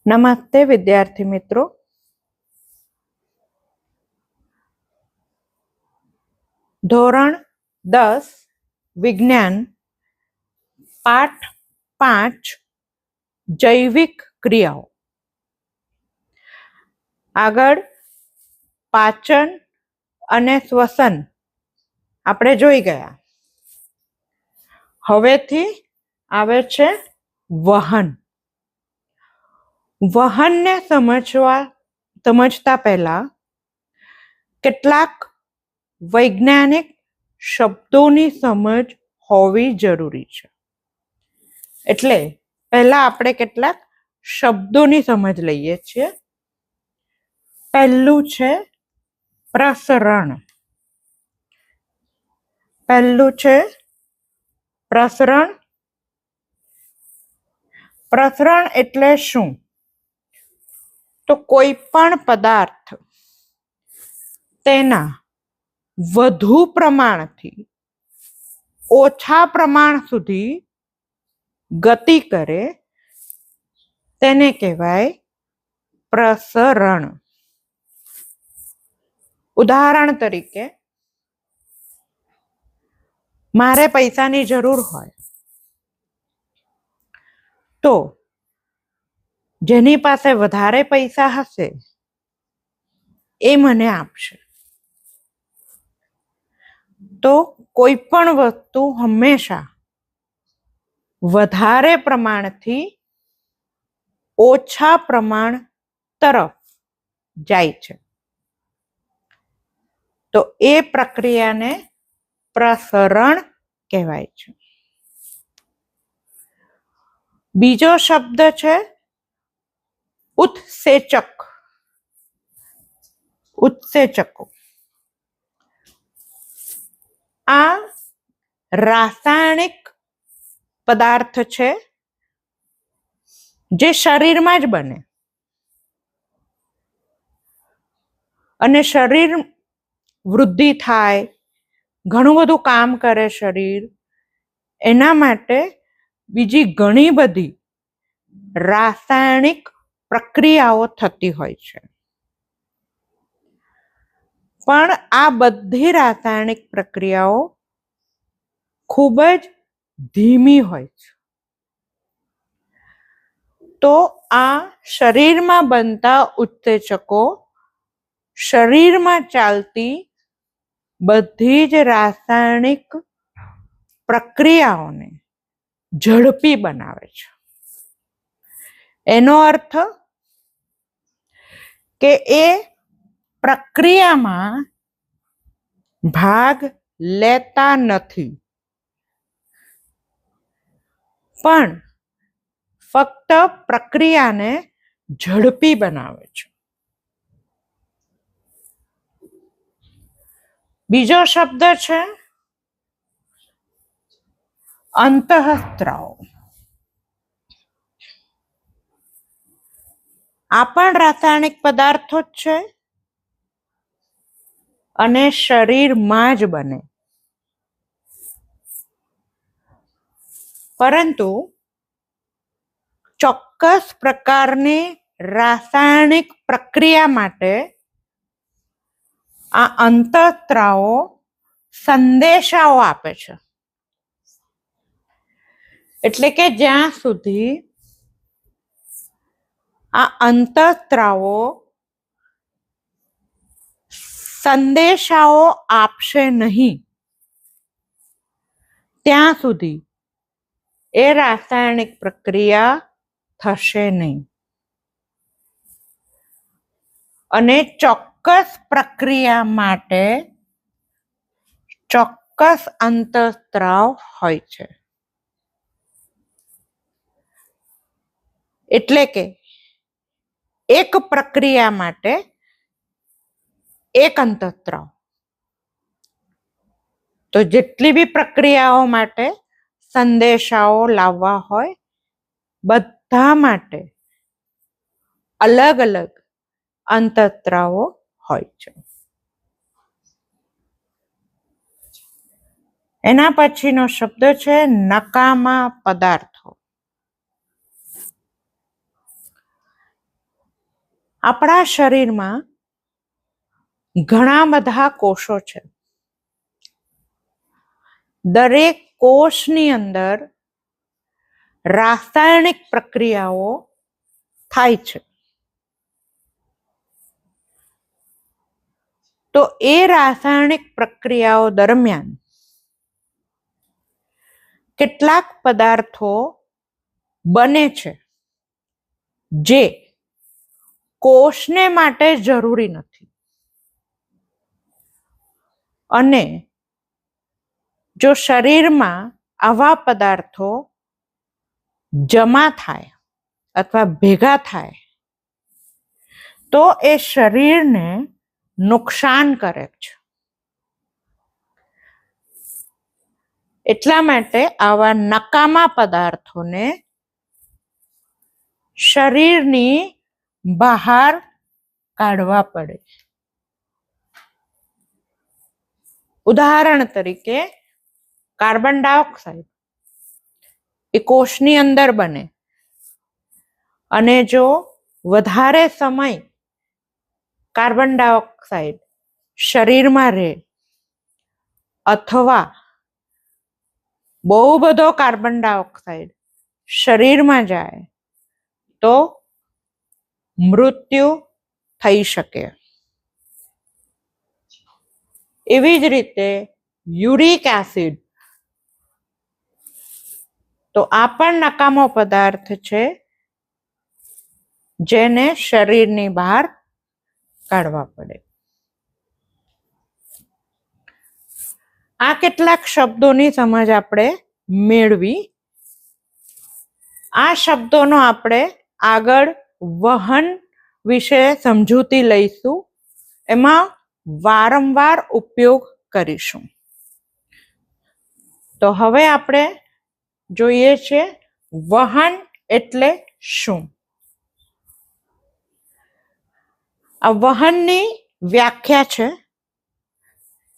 નમસ્તે વિદ્યાર્થી મિત્રો. ધોરણ 10 વિજ્ઞાન પાઠ 5 જૈવિક ક્રિયાઓ. આગળ પાચન અને શ્વસન આપણે જોઈ ગયા. હવેથી આવે છે વહન. વહનને સમજતા પહેલા કેટલાક વૈજ્ઞાનિક શબ્દોની સમજ હોવી જરૂરી છે. એટલે પહેલા આપણે કેટલાક શબ્દોની સમજ લઈએ છીએ. પહેલું છે પ્રસરણ. પ્રસરણ એટલે શું? તો કોઈ પણ પદાર્થ તેના વધુ પ્રમાણથી ઓછા પ્રમાણ સુધી ગતિ કરે તેને કહેવાય પ્રસરણ. ઉદાહરણ તરીકે, મારે પૈસાની જરૂર હોય તો જેની પાસે વધારે પૈસા હશે એ મને આપશે. તો કોઈ પણ વસ્તુ હંમેશા વધારે પ્રમાણથી ઓછા પ્રમાણ તરફ જાય છે. તો એ પ્રક્રિયાને પ્રસરણ કહેવાય છે. બીજો શબ્દ છે ઉત્સેચકો. આ રાસાયણિક પદાર્થ છે જે શરીરમાં જ બને અને શરીર વૃદ્ધિ થાય, ઘણું બધું કામ કરે શરીર, એના માટે બીજી ઘણી બધી રાસાયણિક પ્રક્રિયાઓ થતી હોય છે. પણ આ બધી રાસાયણિક પ્રક્રિયાઓ ખૂબ જ ધીમી હોય છે. તો આ શરીરમાં બનતા ઉત્સેચકો શરીરમાં ચાલતી બધી જ રાસાયણિક પ્રક્રિયાઓને ઝડપી બનાવે છે. એનો અર્થ કે એ પ્રક્રિયામાં ભાગ લેતા નથી, પણ ફક્ત પ્રક્રિયાને ઝડપી બનાવે છે. બીજો શબ્દ છે અંતઃસ્ત્રાવ. આ પણ રાસાયણિક પદાર્થો જ છે અને શરીરમાં જ બને. પરંતુ ચોક્કસ પ્રકારની રાસાયણિક પ્રક્રિયા માટે આ અંતઃસ્ત્રાવો સંદેશાઓ આપે છે. એટલે કે જ્યાં સુધી આ અંતઃસ્ત્રાવો સંદેશાઓ આપશે નહીં ત્યાં સુધી એ રાસાયણિક પ્રક્રિયા થશે નહીં. અને ચોક્કસ પ્રક્રિયા માટે ચોક્કસ અંતઃસ્ત્રાવ હોય છે. એટલે કે એક પ્રક્રિયા માટે એક અંતઃસ્ત્રાવ. તો જેટલી બી પ્રક્રિયાઓ માટે સંદેશાઓ લાવવા હોય બધા માટે અલગ અલગ અંતઃસ્ત્રાવો હોય છે. એના પછીનો શબ્દ છે નકામા પદાર્થો. આપણા શરીરમાં ઘણા બધા કોષો છે. દરેક કોષની અંદર રાસાયણિક પ્રક્રિયાઓ થાય છે. તો એ રાસાયણિક પ્રક્રિયાઓ દરમિયાન કેટલાક પદાર્થો બને છે જે કોષને માટે જરૂરી નથી, અને જો શરીરમાં આવા પદાર્થો જમા થાય અથવા ભેગા થાય તો એ શરીરને નુકસાન કરે છે. એટલા માટે આવા નકામા પદાર્થોને શરીરની બહાર કાઢવા પડે. ઉદાહરણ તરીકે કાર્બન ડાયોક્સાઇડ એ કોષની અંદર બને, અને જો વધારે સમય કાર્બન ડાયોક્સાઇડ શરીરમાં રહે અથવા બહુ બધો કાર્બન ડાયોક્સાઇડ શરીરમાં જાય તો મૃત્યુ થઈ શકે. એવી જ રીતે યુરિક એસિડ, તો આ પણ નકામો પદાર્થ છે જેને શરીરની બહાર કાઢવા પડે. આ કેટલાક શબ્દોની સમજ આપણે મેળવી. આ શબ્દોનો આપણે આગળ વહન વિશે સમજૂતી લઈશું, એમાં વારંવાર ઉપયોગ કરીશું. તો હવે આપણે જોઈએ છે વહન એટલે શું. આ વહનની વ્યાખ્યા છે,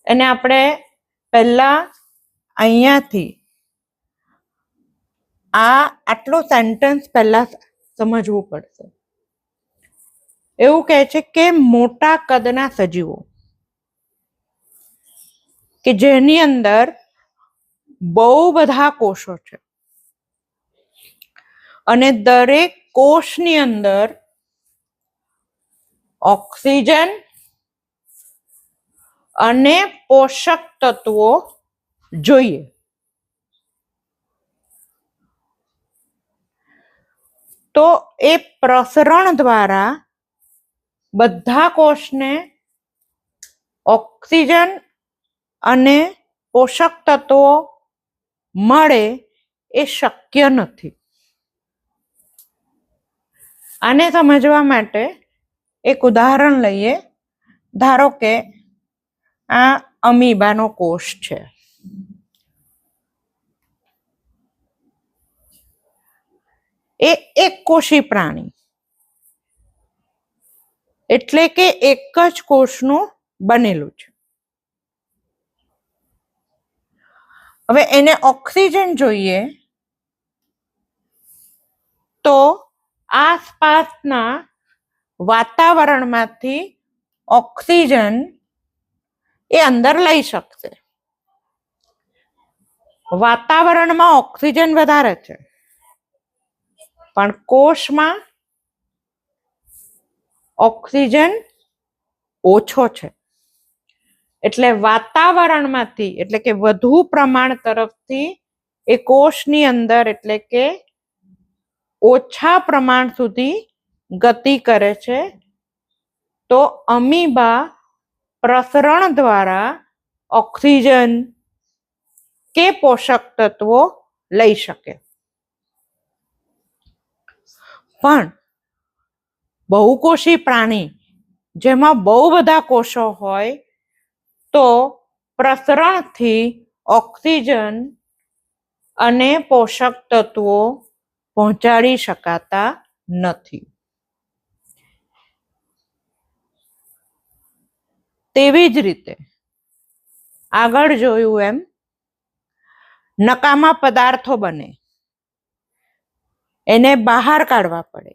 એને આપણે પહેલા અહીંયાથી આટલો સેન્ટેન્સ પહેલા સમજવું પડશે. એવું કહે છે કે મોટા કદના સજીવો કે જેની અંદર બહુ બધા કોષો છે, અને દરેક કોષની અંદર ઓક્સિજન અને પોષક તત્વો જોઈએ. તો એ પ્રસરણ દ્વારા બધા કોષને ઓક્સિજન અને પોષક તત્વો મળે એ શક્ય નથી. આને સમજવા માટે એક ઉદાહરણ લઈએ. ધારો કે આ અમીબાનો કોષ છે. એ એક કોષી પ્રાણી, એટલે કે એક જ કોષનું બનેલું છે. હવે એને ઓક્સિજન જોઈએ તો આસપાસના વાતાવરણમાંથી ઓક્સિજન એ અંદર લઈ શકશે. વાતાવરણમાં ઓક્સિજન વધારે છે, પણ કોષમાં ઓક્સિજન ઓછો છે. એટલે વાતાવરણમાંથી, એટલે કે વધુ પ્રમાણ તરફથી એ કોષની અંદર, એટલે કે ઓછા પ્રમાણ સુધી ગતિ કરે છે. તો અમીબા પ્રસરણ દ્વારા ઓક્સિજન કે પોષક તત્વો લઈ શકે. પણ બહુકોષી પ્રાણી જેમાં બહુ બધા કોષો હોય તો પ્રસરણથી ઓક્સિજન અને પોષક તત્વો પહોંચાડી શકાતા નથી. તેવી જ રીતે આગળ જોયું એમ નકામા પદાર્થો બને, એને બહાર કાઢવા પડે.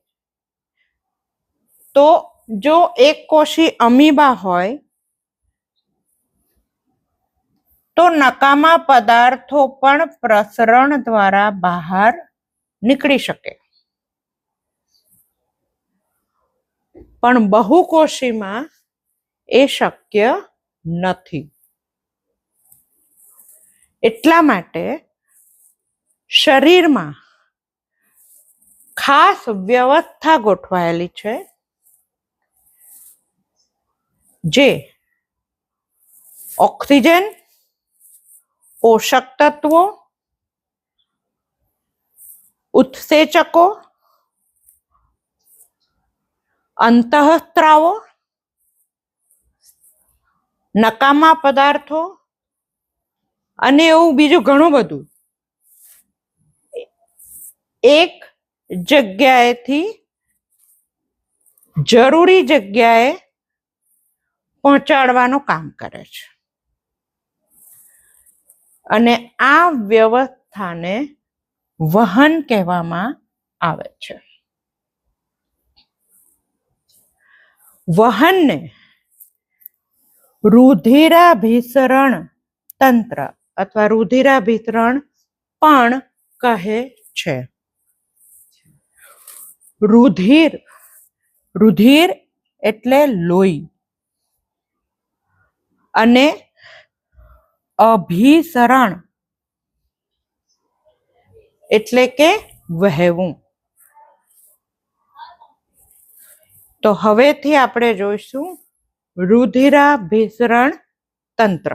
તો જો એક કોષી અમીબા હોય તો નકામા પદાર્થો પણ પ્રસરણ દ્વારા બહાર નીકળી શકે, પણ બહુકોષીમાં એ શક્ય નથી. એટલા માટે શરીરમાં ખાસ વ્યવસ્થા ગોઠવાયેલી છે જે ઓક્સિજન, પોષક તત્વો, ઉત્સેચકો, અંતઃસ્ત્રાવો, નકામા પદાર્થો અને એવું બીજું ઘણું બધું એક જગ્યાએથી જરૂરી જગ્યાએ પહોંચાડવાનું કામ કરે છે. અને આ વ્યવસ્થાને વહન કહેવામાં આવે છે. વહનને રુધિરાભિસરણ તંત્ર અથવા રુધિરાભિસરણ પણ કહે છે. રુધિર એટલે લોહી અને અભિસરણ એટલે કે વહેવું. તો હવેથી આપણે જોઈશું રુધિરાભિસરણ તંત્ર.